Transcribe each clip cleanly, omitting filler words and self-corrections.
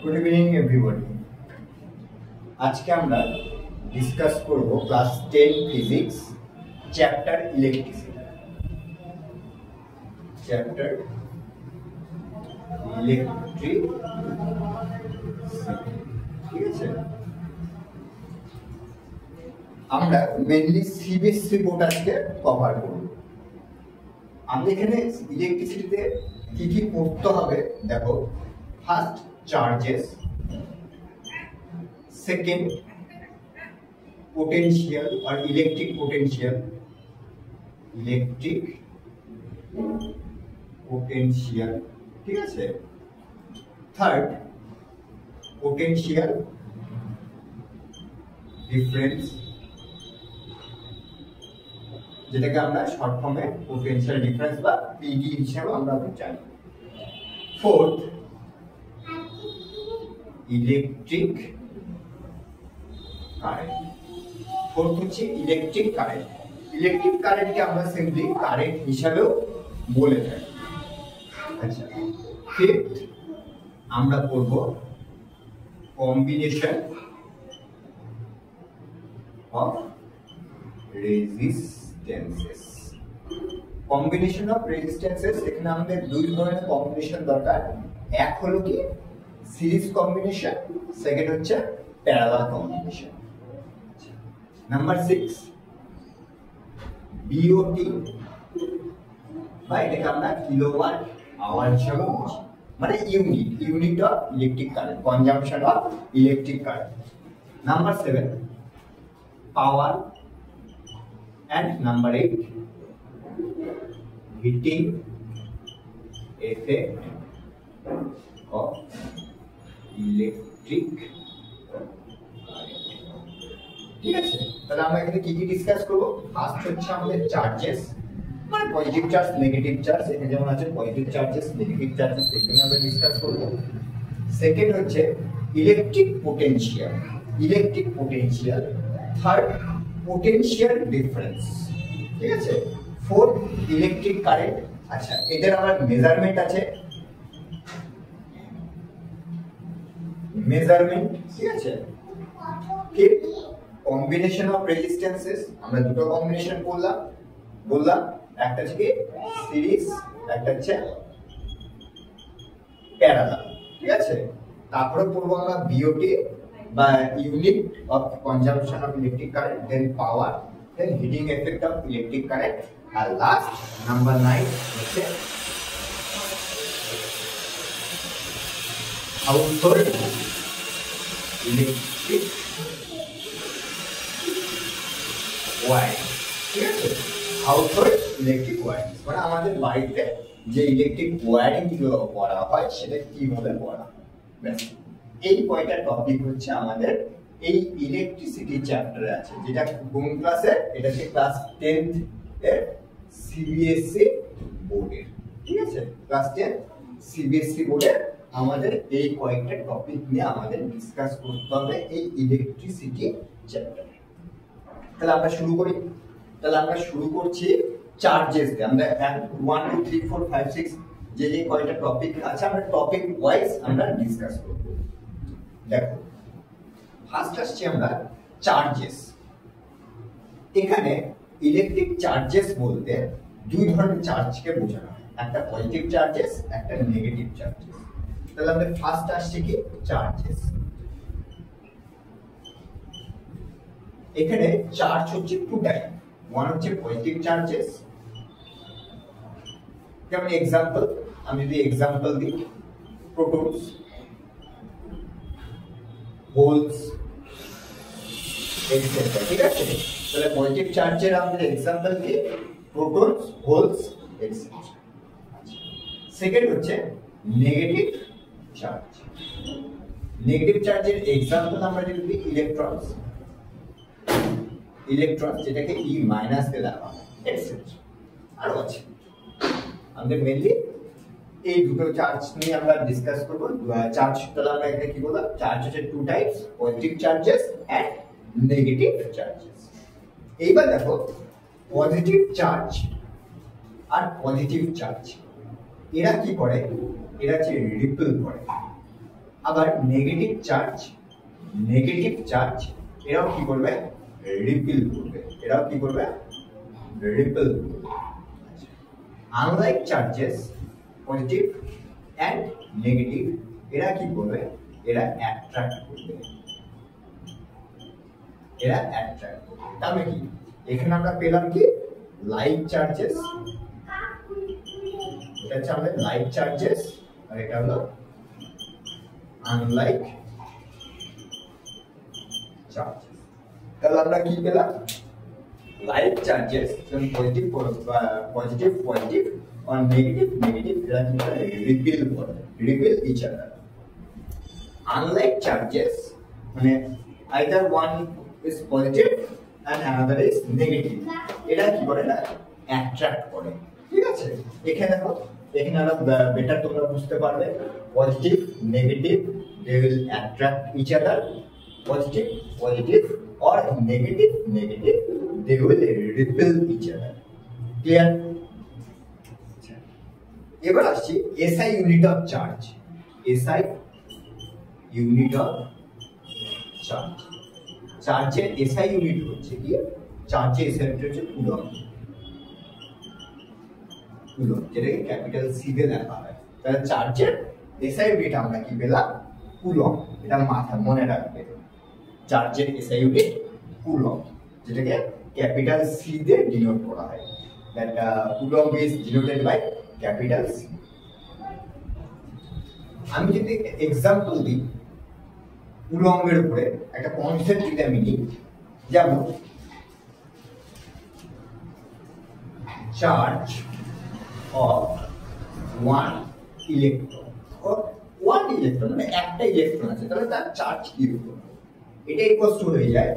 Good evening everybody. আজকে আমরা discuss করব class 10 physics chapter electricity. Chapter electric, ঠিক আছে। আমরা মেইনলি সিবিএসসি বোর্ড আজকে কভার করব। আমরা এখানে ইলেকট্রিসিটিতে কি কি পড়তে হবে দেখো। ফার্স্ট চার্জেস, সেকেন্ড পোটেনশিয়াল আর ইলেকট্রিক পোটেনশিয়াল, ঠিক আছে। থার্ড পোটেনশিয়াল ডিফারেন্স, যেটাকে আমরা শর্ট ফর্মে পোটেনশিয়াল ডিফারেন্স বা পিডি হিসেবে আমরা জানি। Fourth electric current. ফোর্থ হচ্ছে ইলেকট্রিক কারেন্ট। ইলেকট্রিক কারেন্টকে আমরা সিম্পলি কারেন্ট হিসাবেও বলে থাকি। আচ্ছা, ফিফথ আমরা পড়ব কম্বিনেশন অফ রেজিস্ট্যান্সেস। কম্বিনেশন অফ রেজিস্ট্যান্সেস, এখানে আমাদের দুই ধরনের কম্বিনেশন দরকার। এক হলো কি সিরিজ কম্বিনেশন, সেকেন্ড হচ্ছে প্যারালাল কম্বিনেশন। নাম্বার 6 বিওটি, বা এটাকে আমরা কিলোওয়াট আওয়ার হিসেবে বুঝি, মানে unit of electric current, consumption of electric current. Number 7 power, and number 8 heating effect of electric current, ঠিক আছে। তাহলে আমরা এখানে কি কি ডিসকাস করব। ফার্স্ট হচ্ছে আমাদের চার্জেস, মানে পজিটিভ চার্জ নেগেটিভ চার্জ, এখানে যেমন আছে পজিটিভ চার্জেস নেগেটিভ চার্জেস, এগুলো আমরা ডিসকাস করব। সেকেন্ড হচ্ছে electric potential. Third potential difference, ঠিক আছে। Fourth electric current. আচ্ছা, এটার আবার মেজারমেন্ট আছে, ঠিক আছে। ফিফথ কম্বিনেশন অফ রেজিস্ট্যান্সেস, আমরা দুটো কম্বিনেশন বললাম, একটা হচ্ছে সিরিজ, একটা হচ্ছে প্যারালাল, ঠিক আছে। তারপরে পড়বো আমরা বিওটি বা unit of consumption of electric current, then power, then heating effect of electric current, আর লাস্ট নাম্বার 9 হচ্ছে হাউসহোল্ড ইলেকট্রিক ওয়্যারিং, ঠিক আছে। হাউসহোল্ড ইলেকট্রিক ওয়্যারিং মানে আমাদের বাড়িতে যে ইলেকট্রিক ওয়্যারিং গুলো করা হয় সেটা কিভাবে করা হয়। এই কয়টা টপিক হচ্ছে আমাদের এই ইলেকট্রিসিটি চ্যাপ্টারে আছে, যেটা কোন ক্লাসে, এটা হচ্ছে ক্লাস 10th এর সিবিএসসি বোর্ডের, ঠিক আছে। ক্লাস 10 সিবিএসসি বোর্ডের আমাদের এই কয়েকটা টপিক নিয়ে আমাদের ডিসকাস করতে হবে এই ইলেকট্রিসিটি চ্যাপ্টারে। তাহলে আমরা শুরু করছি চার্জেস দিয়ে। আমরা 1 2 3 4 5 6 যে কয়টা টপিক আছে আমরা টপিক ওয়াইজ আমরা ডিসকাস করব। দেখো, ফার্স্ট আসছে আমরা চার্জেস। এখানে ইলেকট্রিক চার্জেস বলতে দুই ধরনের চার্জকে বোঝানো হয়, একটা পজিটিভ চার্জেস, একটা নেগেটিভ চার্জেস। তাহলে আমাদের ফার্স্ট আসছে কি চার্জেস। এখানে চার্জ হচ্ছে টু টাইপ, ওয়ান হচ্ছে পজিটিভ চার্জেস, যেমন এক্সাম্পল, আমি যদি এক্সাম্পল দিই প্রোটনস, হোলস, এটসেট্রা, ঠিক আছে। তাহলে পজিটিভ চার্জের আমাদের এক্সাম্পল কি প্রোটনস, হোলস, এটসেট্রা। সেকেন্ড হচ্ছে নেগেটিভ চার্জ। নেগেটিভ চার্জের এক্সাম্পল আমরা যদি দিই ইলেকট্রন, যেটাকে ই মাইনাস দিয়ে দেওয়া হয়, এটসেট্রা। আরো আছে আমাদের মেইনলি এই দুটো চার্জ নিয়ে আমরা ডিসকাস করব। চার্জ, তাহলে আমরা এখানে কি বললাম, চার্জ হচ্ছে two types, positive charges and negative charges. এইবার দেখো পজিটিভ চার্জ আর পজিটিভ চার্জ এরা কি করে, এরা হচ্ছে রিপেল করে। আবার নেগেটিভ চার্জ এরাও কি করবে, রিপেল করবে, এরাও কি করবে, রিপেল করবে। Unlike charges positive and negative এরা কি করবে, এরা অ্যাট্রাক্ট করবে, এরা অ্যাট্রাক্ট করবে। তাহলে কি এখানে আমরা পেলাম কি লাইক চার্জেস, এটা হচ্ছে আমাদের লাইক চার্জেস, আর এটা হলো আনলাইক চার্জেস। তাহলে আমরা কি পেলাম, লাইক চার্জেস পজিটিভ পজিটিভ और नेगेटिव এরা কি করে, রিপেল করে, repel each other. Unlike charges মানে either one is positive and another is negative, এরা কি করে না, অ্যাট্রাক্ট করে। ঠিক আছে, এখানে দেখো, এখানে আরো বেটার তোমরা বুঝতে পারবে, positive negative they will attract each other, positive or negative they will repel each other. Clear? এবার আসছি SI unit of charge. SI unit of charge, চার্জের SI ইউনিট হচ্ছে কি, চার্জের SI ইউনিট হচ্ছে কুলম্ব, যেটাকে ক্যাপিটাল সি দিয়ে লেখা হয়। তাহলে চার্জের SI ইউনিট আমরা কি পেলাম, কুলম্ব। এটা মাথায় মনে রাখবে, চার্জের SI ইউনিট কুলম্ব, যেটাকে ক্যাপিটাল সি দিয়ে ডিনোট করা হয়। That coulomb is denoted by capital C. আমি যদি এক্সাম্পল দিই কুলম্বের উপরে, একটা কনসেপ্ট যদি আমি নিই, যেমন চার্জ অফ ওয়ান ইলেকট্রন, মানে একটা ইলেকট্রন আছে, তাহলে তার চার্জ কি হবে, এটা ইকুয়াল টু হয়ে যায়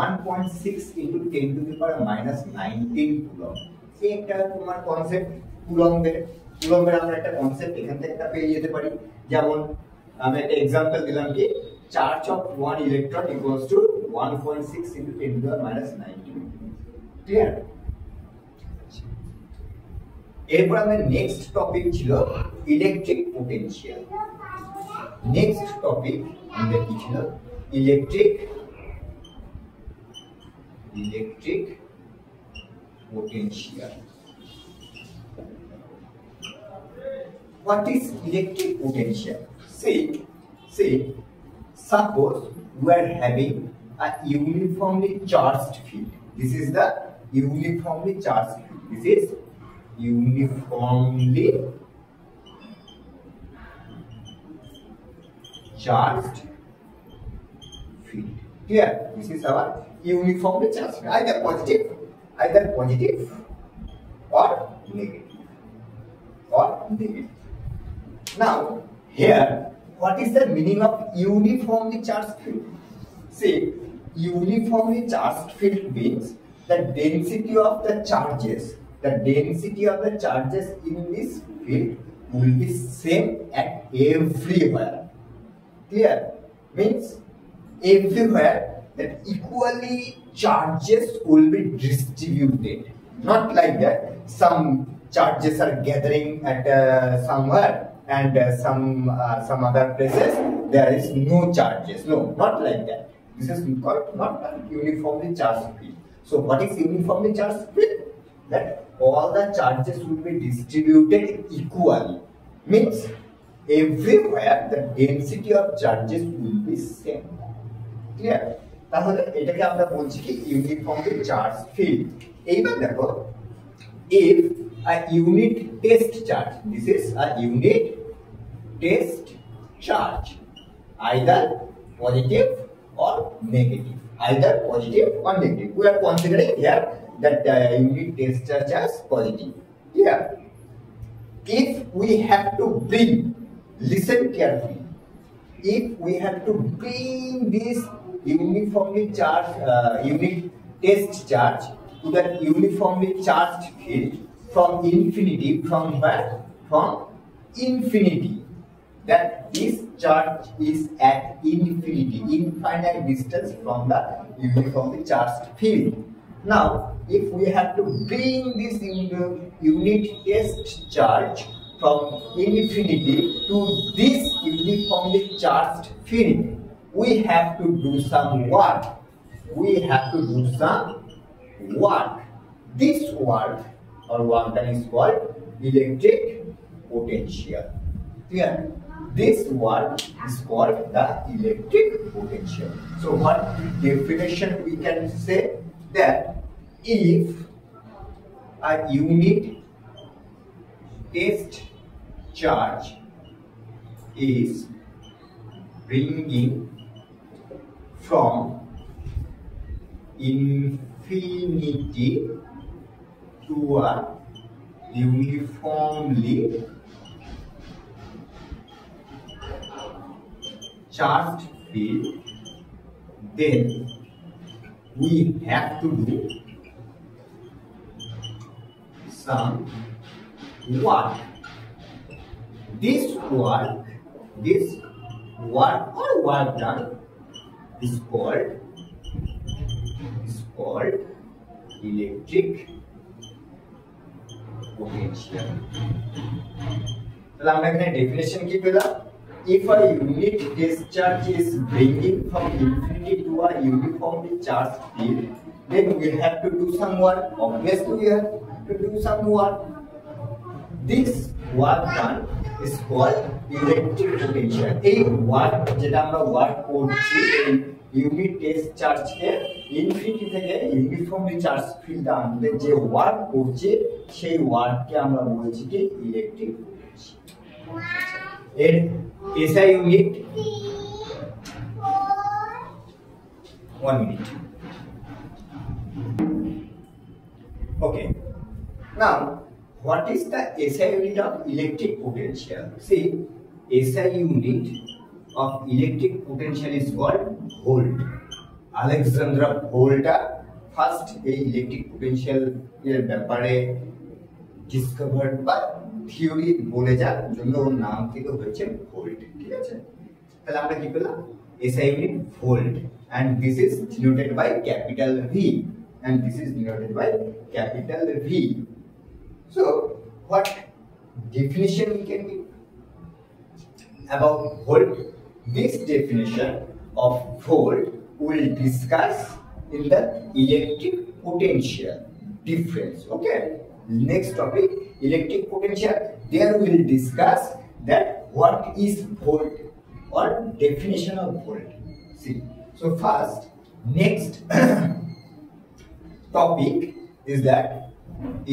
1.6 × 10⁻⁻19 কুলম্ব। এই একটা তোমার কনসেপ্ট কুলম্বের আমরা একটা কনসেপ্ট এখান থেকে একটা পেয়ে যেতে পারি। যেমন আমি একটা एग्जांपल দিলাম কি charge of one electron equal to 1.6 × 10⁻19। Clear? এরপর আমাদের নেক্সট টপিক ছিল ইলেকট্রিক পোটেনশিয়াল। নেক্সট টপিক আমাদের কি ছিল, electric potential. What is electric potential? See, suppose we are having a uniformly charged field. This is the uniformly charged field. This is uniformly charged field. Clear? This is our uniformly charged, either positive or negative. Now here, what is the meaning of uniformly charged field? See, uniformly charged field means the density of the charges in this field will be same at everywhere. Clear? Means everywhere that equally charges will be distributed. Not like that some charges are gathering at somewhere and some other places there is no charges. No, not like that. This is called not a uniformly charged field. So what is uniformly charged field? That all the charges will be distributed equally. Means everywhere the density of charges will be same. Clear? তাহলে এটাকে আমরা বলছি কি uniformly charge field. এইবার দেখো, if a unit test charge, this is a unit test charge, either positive or negative, we are considering here that unit test charge as positive. Here, if we have to bring, listen carefully, if we have to bring this uniformly charged unit test charge to that uniformly charged field from infinity, from where? From infinity. That this charge is at infinity, infinite distance from the uniformly charged field. Now, if we have to bring this unit test charge from infinity to this uniformly charged field, we have to do some work. We have to do some work. This work or work done is called electric potential. Clear? This work is called the electric potential. So what definition we can say? That if a unit test charge is bringing from infinity to a uniformly charged field, then we have to do some work. This work or work done is called electric potential. তাহলে আমরা এখানে definition কি পেলাম? If a unit discharge is bringing from infinity to a uniformly charged field, then we have to do some work. Obviously, we have to do some work. This work done is called electric potential. এই work যেটা আমরা work করছি, এই unit test চার্জকে infinity থেকে uniformly charge field আনতে যে work করছে, সেই ওয়ার্ককে আমরা বলছি কি ইলেকট্রিক পোটেনশিয়াল। এর SI unit 1 minute. Okay. Now, what is the SI unit of electric potential? See, SI unit of electric potential is called volt. Alexander Volta first electric potential এর ব্যাপারে ডিসকভার্ড বা theory বলে যার জন্য ওর নাম থেকে হয়েছে ভোল্ট। ঠিক আছে, তাহলে আমরা কি পেলাম? SI unit volt, and this is denoted by capital V, and this is denoted by capital V. So what definition we can give about volt? This definition of volt will discuss in the electric potential difference. Okay, next topic, electric potential. There we will discuss that what is volt or definition of volt. See, so first, next topic is that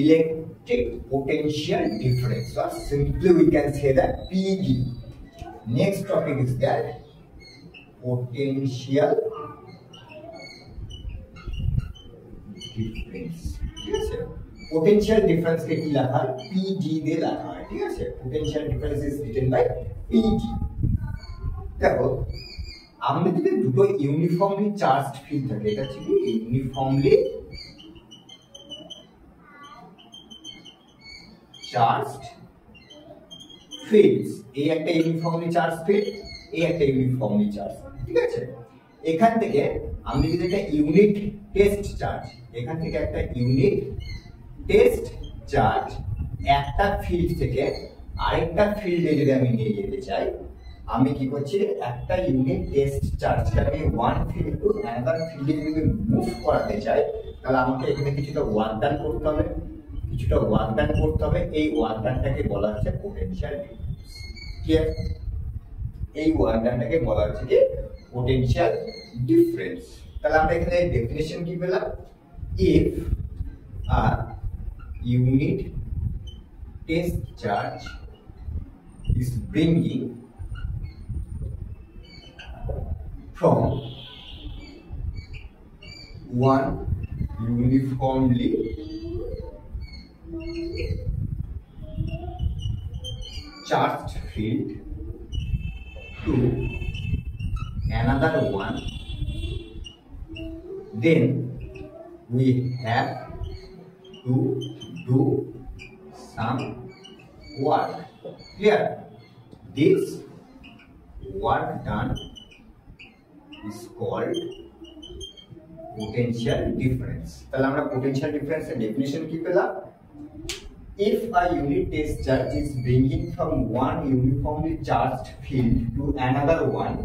electric potential difference, or simply we can say that PD. Next topic is that potential difference. Yes, sir. Potential difference के की लिखा है PD दे लिखा है। ठीक है sir, potential difference is written by PD. देखो, हमने যদি দুটো ইউনিফর্মলি চার্জড ফিল্ড থাকে, এটা ছিল ইউনিফর্মলি চার্জড ফিল্ডস। এই একটা ইউনিফর্মলি চার্জ ফিল্ড, এই একটা ইউনিফর্মলি চার্জ। ঠিক আছে, এখান থেকে আমি যদি একটা ইউনিট টেস্ট চার্জ, এখান থেকে একটা ইউনিট টেস্ট চার্জ একটা ফিল্ড থেকে আরেকটা ফিল্ডে যদি আমি নিয়ে যেতে চাই, আমি কি করছি? একটা ইউনিট টেস্ট চার্জকে আমি ওয়ান ফিল্ড টু অ্যানাদার ফিল্ডে যদি মুভ করাতে চাই, তাহলে আমাকে এখানে কিছুটা ওয়ার্ক ডান করতে হবে, এই ওয়ার্ক ডানটাকে বলা হচ্ছে পোটেনশিয়াল ডিফারেন্স। ক্লিয়ার? এই ওয়ার্ক ডানটাকে বলা হচ্ছে কি পোটেনশিয়াল ডিফারেন্স। তাহলে আমরা এখানে ডেফিনিশন কি পেলাম? If a unit test charge is bringing from one uniformly charged field to another one, then we have to do some work. Clear? This work done is called potential difference. তাহলে আমরা potential difference এর definition কি পেলাম? if a unit test charge is bringing from one uniformly charged field to another one,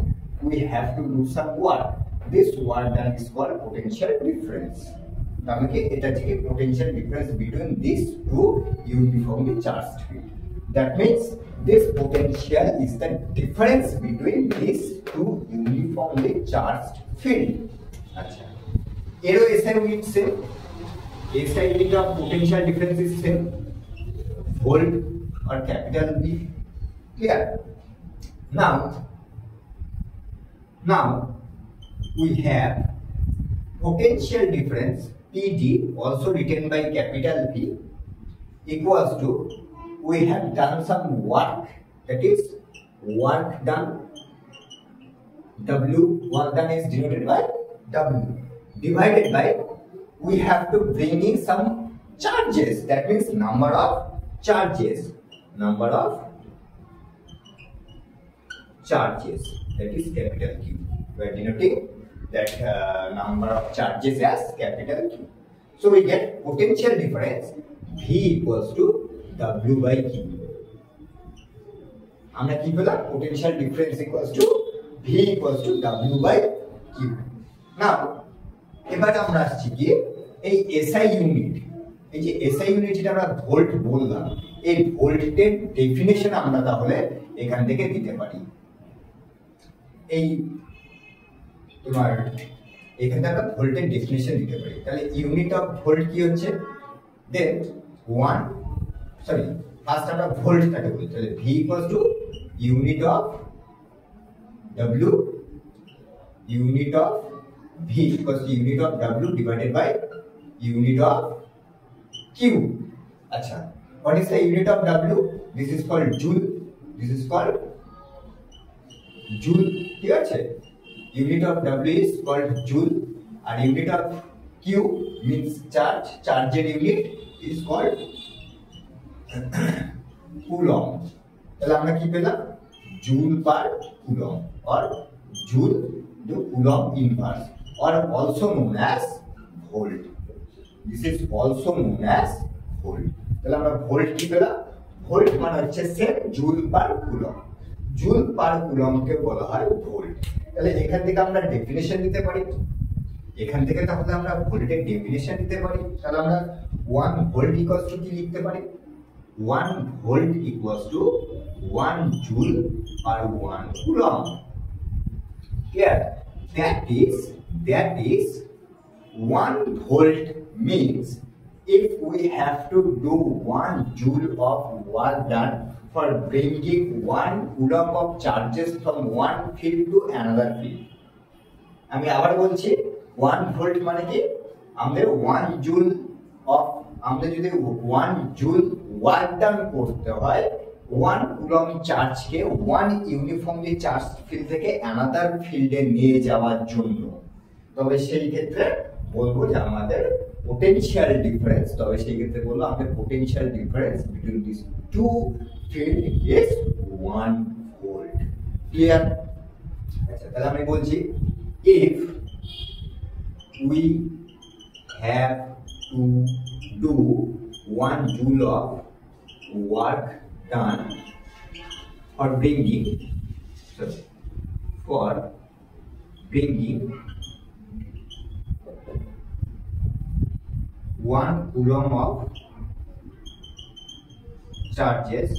we have to do some work. This work done is called potential difference. তাহলে এটা থেকে potential difference between these two uniformly charged field. That means this potential is the difference between these two uniformly charged field. আচ্ছা, এরও SI unit same. SI unit of potential difference is same. Volt or capital V. Clear? Now we have potential difference PD, also written by capital V, equals to, we have done some work, that is work done, W, work done is denoted by W, divided by, we have to bring in some charges, that means number of charges, that is capital Q. We are denoting that number of charges as capital Q. So we get potential difference V equals to W by Q. আমরা কি পেলাম? Potential difference equals to V equals to W by Q. Now এবার আমরা আসছি কি এই SI unit, এই যে SI ইউনিট যেটা আমরা ভোল্ট বললাম, এই ভোল্টের ডেফিনিশন আমরা তাহলে এখান থেকে দিতে পারি। এই তোমার এখানে আমরা ভোল্টের ডেফিনিশন দিতে পারি। তাহলে ইউনিট অফ ভোল্ট কি হচ্ছে? দেন ফার্স্ট আমরা ভোল্টটাকে বলি, তাহলে V equals to unit of W, unit of V equals to unit of W divided by unit of Q. আচ্ছা, what is the unit of W? This is called joule. This is called joule. ঠিক আছে? Unit of W is called joule, and unit of Q means charge. Charged unit is called coulomb. তাহলে আমরা কি পেলাম? joule per coulomb or joule to coulomb inverse, or also known as volt. This is also known as volt. তাহলে আমরা volt কি পেলাম? Volt মানে হচ্ছে same joule per coulomb. joule per coulomb কে বলা হয় ভোল্ট। তাহলে এখান থেকে আমরা ডেফিনিশন দিতে পারি, এখান থেকে তাহলে আমরা ভোল্টের ডেফিনিশন দিতে পারি। তাহলে আমরা 1 ভোল্ট ইকুয়ালস টু কি লিখতে পারি? 1 ভোল্ট ইকুয়ালস টু 1 জুল আর 1 coulomb. Here that is 1 volt means if we have to do 1 joule of work done for bringing 1 coulomb of charges from one field to another field. আমি আবার বলছি 1 volt মানে কি? আমাদের 1 joule of, আমাদের যদি 1 joule work done করতে হয় 1 কুলম্ব চার্জকে 1 ইউনিফর্মলি চার্জ ফিল্ড থেকে অ্যানাদার ফিল্ডে নিয়ে যাওয়ার জন্য, তবে সেই ক্ষেত্রে বলবো যে আমাদের potential difference, তবে সেই ক্ষেত্রে বলবো আমাদের potential difference between these two field is 1 volt. Clear? আচ্ছা, তাহলে আমি বলছি if we have to do 1 joule of work done for bringing 1 coulomb of charges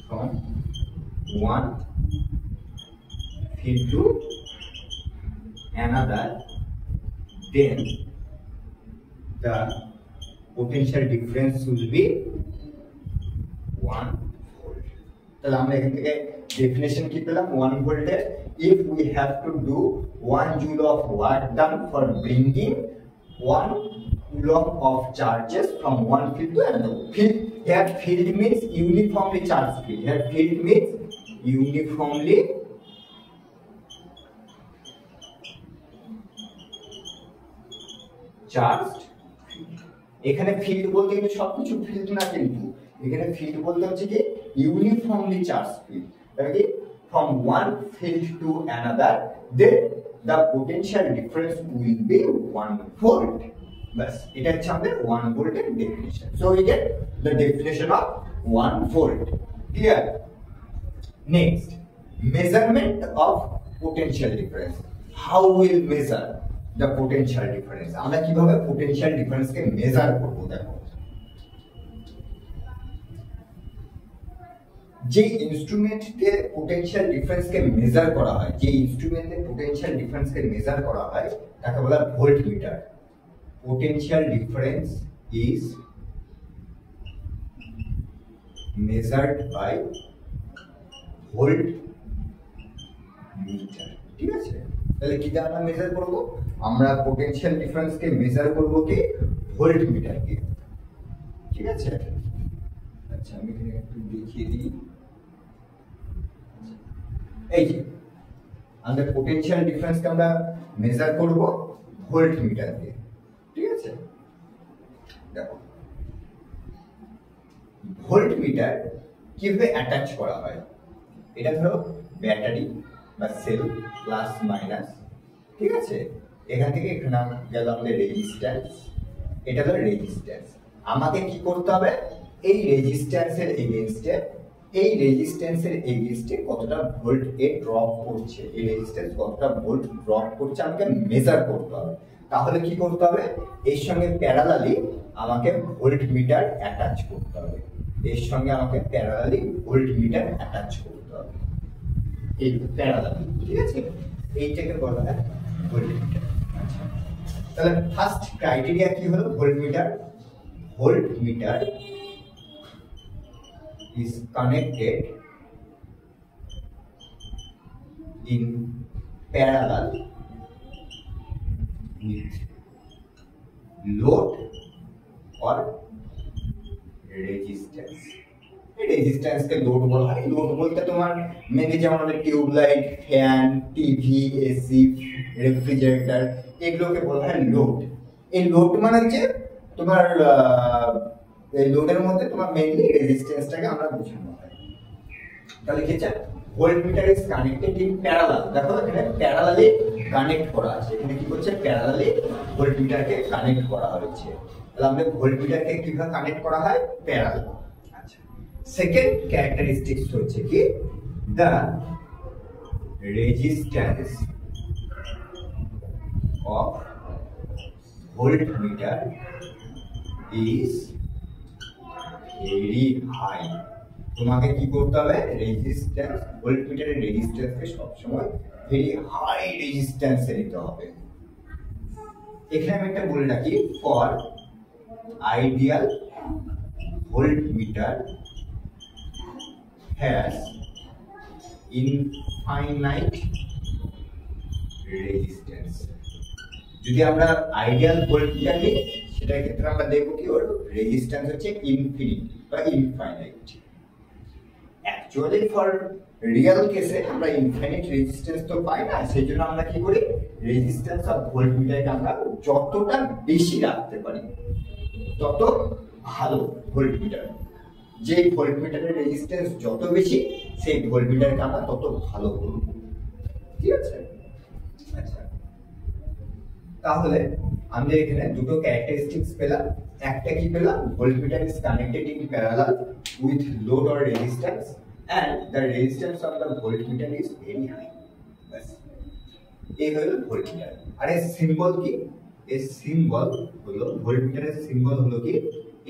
from one field to another, then the potential difference will be 1 volt. তাহলে আমরা এখান থেকে definition কি পেলাম? 1 ভোল্টের if we have to do 1 joule of work done for bringing 1 coulomb of charges from one field to another. Field, here field means uniformly charged field. Here field means uniformly charged field. এখানে field বলতে কিন্তু সবকিছু field না, কিন্তু এখানে field বলতে হচ্ছে কি uniformly charged field. তাহলে from one field to another, then the potential difference will be 1 volt. বাস এটা হচ্ছে আমাদের 1 ভোল্টের definition. So we get the definition of 1 volt. Clear? Next, measurement of potential difference. How will measure the potential difference? আমরা কিভাবে potential ডিফারেন্সকে measure করব? দেখো, যে ইনস্ট্রুমেন্টে potential ডিফারেন্সকে measure করা হয়, যে ইনস্ট্রুমেন্টে পোটেনশিয়াল ডিফারেন্সকে মেজার করা হয় তাকে বলা হয় voltmeter. Potential difference is measured by voltmeter. ঠিক আছে? তাহলে কি দিয়ে আমরা মেজার করব? আমরা পোটেনশিয়াল ডিফারেন্সকে মেজার করব কি? ভোল্টমিটারকে। ঠিক আছে? আচ্ছা, আমি এখানে একটু দেখিয়ে দিই। এই যে আমাদের পোটেনশিয়াল ডিফারেন্সকে আমরা মেজার করব ভোল্টমিটার দিয়ে। ঠিক আছে? দেখো, ভোল্টমিটার কিভাবে অ্যাটাচ করা হয়? এটা ধরো ব্যাটারি বা সেল, প্লাস মাইনাস। ঠিক আছে? এখান থেকে এখানে গেল আমাদের রেজিস্ট্যান্স, এটা হলো রেজিস্ট্যান্স। আমাকে কি করতে হবে? এই রেজিস্ট্যান্সের এগেইনস্টে, এই রেজিস্ট্যান্সের এগেইনস্টে কতটা ভোল্ট এ ড্রপ করছে, এই রেজিস্ট্যান্স কতটা ভোল্ট ড্রপ করছে আমাকে মেজার করতে হবে। তাহলে কি করতে হবে? এর সঙ্গে প্যারালালি আমাকে ভোল্টমিটার অ্যাটাচ করতে হবে। এর সঙ্গে আমাকে প্যারালালি ভোল্টমিটার অ্যাটাচ করতে হবে, এই প্যারালালি। ঠিক আছে? এইটাকে বলা হয় ভোল্টমিটার। আচ্ছা, তাহলে ফার্স্ট ক্রাইটেরিয়া কি হলো voltmeter? Voltmeter is connected in parallel with load or resistance. Resistance কে লোড বলা হয়। লোড বলতে তোমার মেনলি যেমন আমাদের tube light, fan, TV, AC, refrigerator, এগুলোকে বলা হয় লোড। এই লোড মানে হচ্ছে তোমার এই লোডের মধ্যে তোমার মেইনলি রেজিস্ট্যান্সটাকে আমরা বোঝানো হয়। তাহলে কি হচ্ছে? Voltmeter is connected in parallel. দেখো এখানে প্যারালালি কানেক্ট করা আছে। এখানে কি করছে? প্যারালালি ভোল্টমিটারকে কানেক্ট করা হয়েছে। তাহলে আমাদের ভোল্টমিটারকে কিভাবে কানেক্ট করা হয়? প্যারালাল। আচ্ছা, সেকেন্ড ক্যারেক্টারিস্টিক্স হচ্ছে কি? The resistance of voltmeter is very high. তোমাকে কি করতে হবে? রেজিস্ট্যান্স, ভোল্টমিটারের রেজিস্ট্যান্সকে সবসময় ভেরি হাই রেজিস্ট্যান্সে নিতে হবে। এখানে আমি একটা বলে রাখি, for ideal voltmeter has infinite resistance. যদি আমরা আইডিয়াল ভোল্টমিটার নিই সেটার ক্ষেত্রে আমরা দেখবো কি ওর রেজিস্ট্যান্স হচ্ছে ইনফিনিটি বা ইনফাইনাইট। অ্যাকচুয়ালি ফর রিয়েল কেসে আমরা ইনফাইনাইট রেজিস্ট্যান্স তো পাই না, সেই জন্য আমরা কি করি? রেজিস্ট্যান্স অফ ভোল্টমিটারকে আমরা যতটা বেশি রাখতে পারি তত ভালো ভোল্টমিটার। যে ভোল্টমিটারের রেজিস্ট্যান্স যত বেশি সেই ভোল্টমিটারকে আমরা তত ভালো করব। ঠিক আছে? আচ্ছা, তাহলে আমরা এখানে দুটো ক্যারেক্টারিস্টিক্স পেলাম। একটা কি পেলাম? Voltmeter is connected in parallel with load or resistance and the resistance of the voltmeter is very high. বাস, এই হলো ভোল্টমিটার। আর এর সিম্বল কি? এর সিম্বল হলো, ভোল্টমিটারের সিম্বল হলো কি?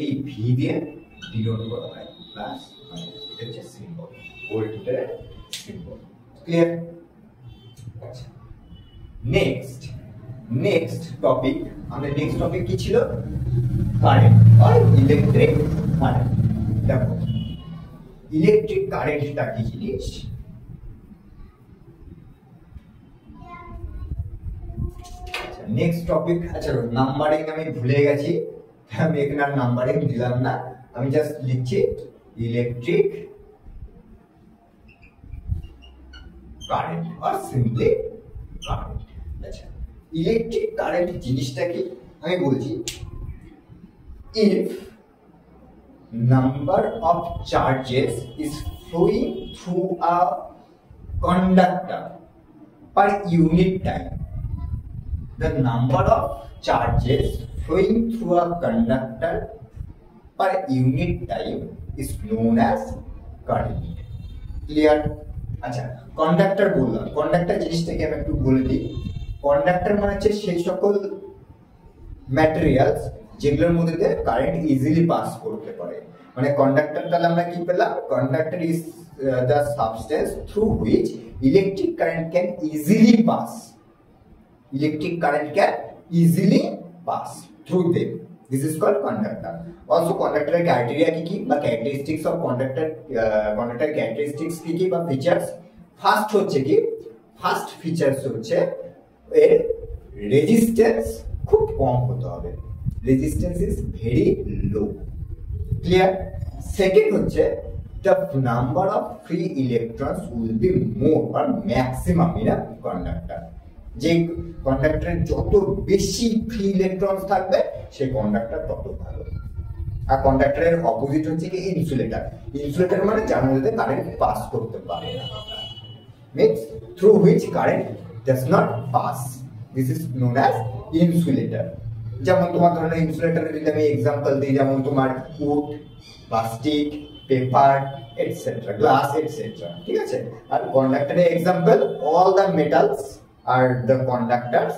এই ভি দিয়ে ডিনোট করা হয়, প্লাস মাইনাস। এটা হচ্ছে সিম্বল, ভোল্টমিটারের সিম্বল। ক্লিয়ার? আচ্ছা, নেক্সট টপিক, আমাদের নেক্সট টপিক কি ছিল? কারেন্ট আর ইলেকট্রিক কারেন্ট। দেখো, ইলেকট্রিক কারেন্টটা কি জিনিস? আচ্ছা, নেক্সট টপিক। আচ্ছা, নাম্বারিং আমি ভুলে গেছি, আমি এখানে আর নাম্বারিং দিলাম না, আমি জাস্ট লিখছি ইলেকট্রিক কারেন্ট আর সিম্পলি কারেন্ট। আচ্ছা, ইলেকট্রিক কারেন্ট জিনিসটা কি আমি বলছি। If number of charges is flowing through a conductor per unit time, the number of charges flowing through a conductor per unit time is known as current. Clear? আচ্ছা, conductor বললাম, conductor জিনিসটাকে আমি একটু বলে দিই। কন্ডাক্টর মানে হচ্ছে সেই সকল ম্যাটেরিয়ালস যেগুলোর মধ্যে দিয়ে কারেন্ট ইজিলি পাস করতে পারে। মানে কন্ডাক্টর তাহলে আমরা কি পেলাম? Conductor is the substance through which electric current can easily pass. Electric current can easily pass through them. This is called conductor. Also, conductor criteria কি বা characteristics of conductor characteristics কি বা features? First হচ্ছে কি? First features হচ্ছে এর resistance খুব কম হতে হবে। Resistance is very low. Clear? Second হচ্ছে the number of free electrons will be more or maximum in a conductor. যে কন্ডাক্টরের যত বেশি ফ্রি ইলেকট্রন থাকবে সেই কন্ডাক্টর তত ভালো। আর কন্ডাক্টরের অপোজিট হচ্ছে কি ইনসুলেটর। ইনসুলেটর মানে যার মধ্যে কারেন্ট পাস করতে পারে না, means through which current does not pass. This is known as insulator. যেমন তোমার ধরনের ইনসুলেটরের যদি আমি एग्जांपल দিই, যেমন তোমার wood, plastic, paper etcetera, glass etcetera, ঠিক আছে। আর কন্ডাক্টরের एग्जांपल অল দ্য মেটালস আর the conductors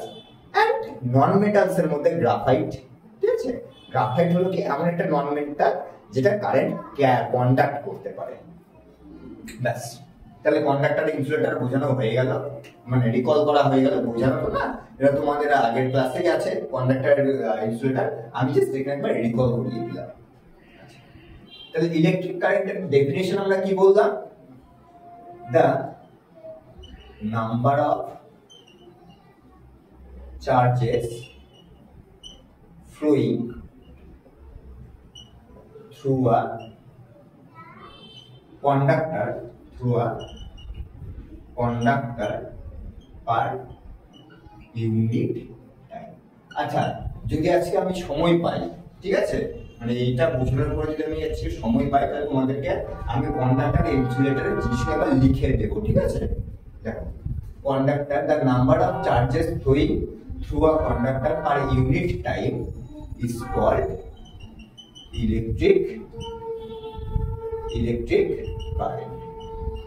and non metals এর মধ্যে গ্রাফাইট, ঠিক আছে। গ্রাফাইট হলো কি এমন একটা নন মেটাল যেটা কারেন্ট কন্ডাক্ট করতে পারে। ব্যাস, তাহলে কন্ডাক্টর ইনসুলেটর বোঝানো হয়ে গেল, মানে রিকল করা হয়ে গেল, বোঝানো তো না, এটা তোমাদের আগের ক্লাসে আছে কন্ডাক্টর ইনসুলেটর, আমি জাস্ট এখানে একবার রিকল করিয়ে দিলাম। তাহলে ইলেকট্রিক কারেন্টের ডেফিনিশন আমরা কি বললাম? The number of charges flowing through a conductor per unit time. আচ্ছা, যদি আজকে আমি সময় পাই, ঠিক আছে, মানে এইটা বোঝানোর পরে যদি আমি আজকে সময় পাই তাহলে তোমাদেরকে আমি কন্ডাক্টর ইনসুলেটরের জিনিসটা আবার লিখে দেবো, ঠিক আছে। দেখো, conductor, the number of charges flowing through a conductor per unit time is called electric current,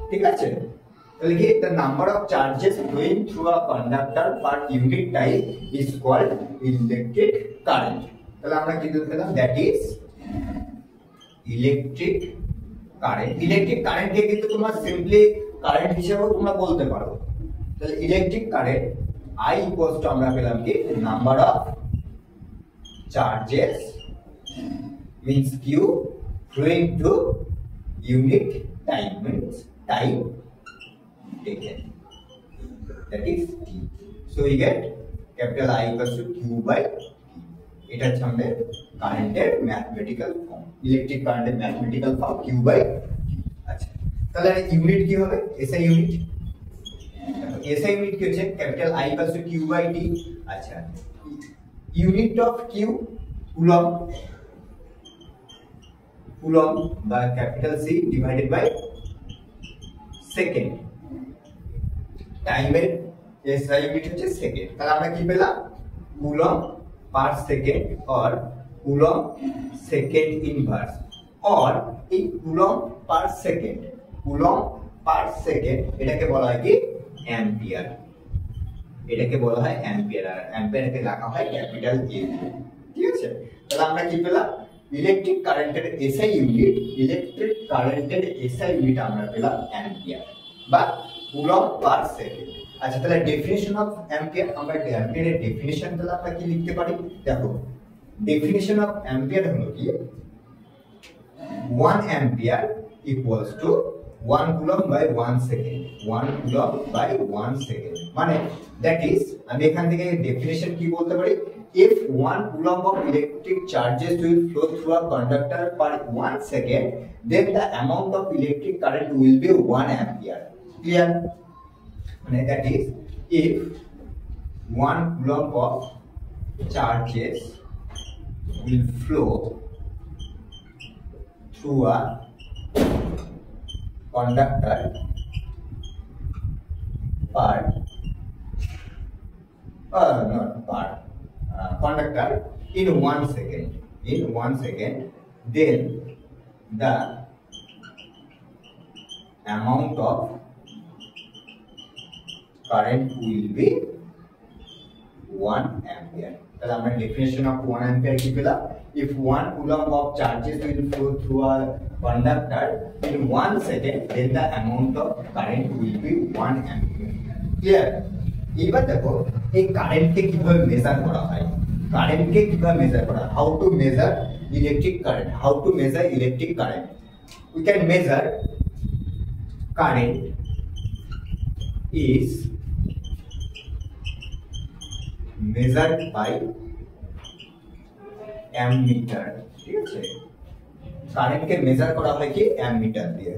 ঠিক আছে। তাহলে কি the number of charges flowing through a conductor per unit time is called electric current. তাহলে আমরা কি বললাম? that is electric current. Electric কারেন্টকে কিন্তু তোমরা সিম্পলি কারেন্ট হিসেবেও তোমরা বলতে পারো। তাহলে electric current I equals to আমরা পেলাম কি number of charges means Q flowing to unit time, means time taken, that is T. So we get capital I equals to Q by T. এটা হচ্ছে আমাদের কারেন্টের ম্যাথমেটিক্যাল ফর্ম, ইলেকট্রিক কারেন্টের mathematical form Q by T। আচ্ছা, তাহলে unit কি হবে? SI unit. SI unit কি হচ্ছে? Capital I equals to Q by T। আচ্ছা, ইউনিট অফ Q কুলম্ব, বা capital C divided by second. টাইমের SI ইউনিট হচ্ছে সেকেন্ড। তাহলে আমরা কি পেলাম? Coulomb per second or coulomb second inverse or এই কুলম্ব পার সেকেন্ড, এটাকে বলা হয় কি অ্যাম্পিয়ার। এটাকে বলা হয় অ্যাম্পিয়ার, আর অ্যাম্পিয়ারকে লেখা হয় ক্যাপিটাল A, ঠিক আছে। তাহলে আমরা কি পেলাম? ইলেকট্রিক কারেন্টের SI ইউনিট, আমরা পেলাম অ্যাম্পিয়ার বা কুলম্ব পার সেকেন্ড। আচ্ছা, তাহলে ডেফিনিশন অফ অ্যাম্পিয়ার, আমরা অ্যাম্পিয়ারের ডেফিনিশন তাহলে আমরা কি লিখতে পারি? দেখো, ডেফিনিশন অফ অ্যাম্পিয়ার হলো কি 1 ampere equals to 1 coulomb by 1 second, 1 coulomb by 1 second. মানে দ্যাট ইজ, আমি এখান থেকে ডেফিনিশন কি বলতে পারি? if 1 coulomb of electric charges will flow through a conductor per 1 second, then the amount of electric current will be 1 ampere. Clear? মানে that is, if 1 coulomb of charges will flow through a conductor conductor in 1 second. In 1 second, then the amount of current will be 1 ampere. তাহলে আমরা definition of 1 ampere কি পেলাম? If 1 coulomb of charges will flow through a conductor in 1 second, then the amount of current will be 1 ampere. Clear? এবার দেখো এই কারেন্টকে কিভাবে measure করা হয়? কারেন্টকে কিভাবে মেজার করা? How to measure electric current? How to measure electric current? We can measure current is measured by ammeter. ঠিক আছে, কারেন্টকে মেজার করা হয় কি অ্যামমিটার দিয়ে।